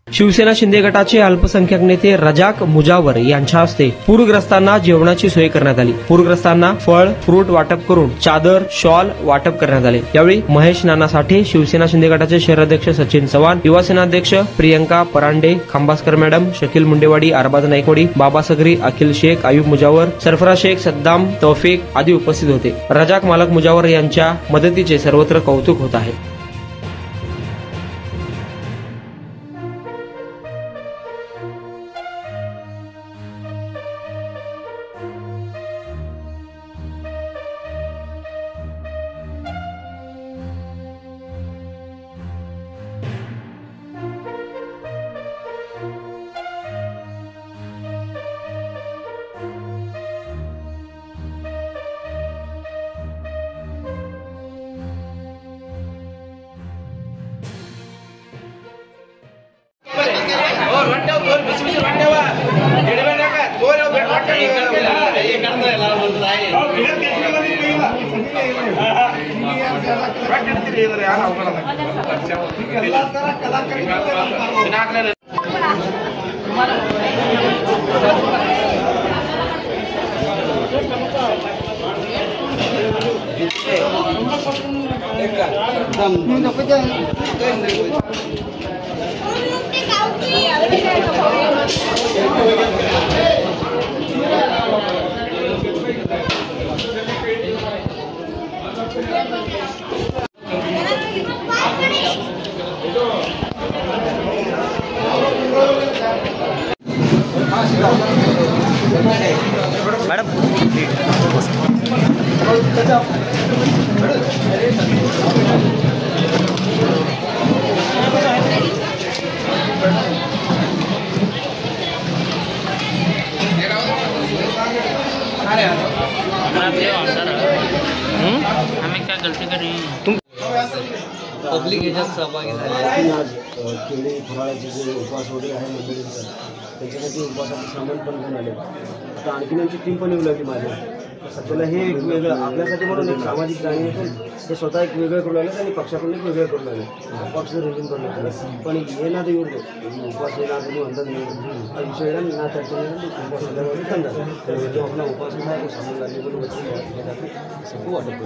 शिवसेना शिंदे गटाचे अल्पसंख्याक नेते रजाक मुजावर यांच्या हस्ते पूरग्रस्तांना जेवणाची सोय करण्यात आली। पूरग्रस्तांना फळ फ्रूट वाटप करून चादर शॉल वाटप करण्यात आले। यावेळी महेश नाना साठे, शिवसेना शिंदे गटाचे शहराध्यक्ष सचिन चव्हाण, युवासेना अध्यक्ष प्रियंका परांडे, खांबासकर मॅडम, शकील मुंडेवाडी, अरबाज नाईकवाडी, बाबा सगरी, अखिल शेख, आयुब मुजावर, सरफराज शेख, सद्दाम तौफिक आदी उपस्थित होते। रजाक मालक मुजावर यांच्या मदतीचे सर्वत्र कौतुक होत आहे। हमें क्या गलती करी तुम पब्लिक याच्यात सहभागी झाले। आज केळी फराळाचे जे उपवास वगैरे आहे मंडळींचा त्याच्यासाठी उपवासाचं सामान पण घेऊन आले। आता आणखीन यांची टीम पण येऊ लागली माझ्या। सध्याला हे एक वेगळं आपल्यासाठी म्हणून एक सामाजिक जाणीव असून हे स्वतः एक वेगळं करून आले आणि पक्षाकडून एक वेगळं करून आले। पक्ष रिझ्यूम करून आले पण ये ना येऊन उपवास येणार तुम्ही अंदाज नाही हा विषय ना चर्चा नाही उपवास झाल्यावर समजा जो आपला उपवास आहे तो सामान लागले बरोबर सबको वाटप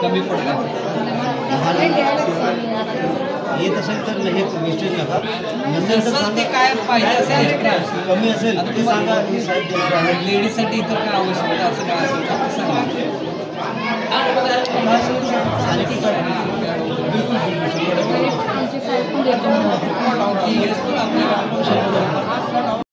कमी पडला येत असेल तर हे वेस्टेज नका नसेल ते काय पाहिजे असेल कमी असेल ते सांगा लेडीजसाठी तर काय आवश्यकता असं काय असेल तर सांगा।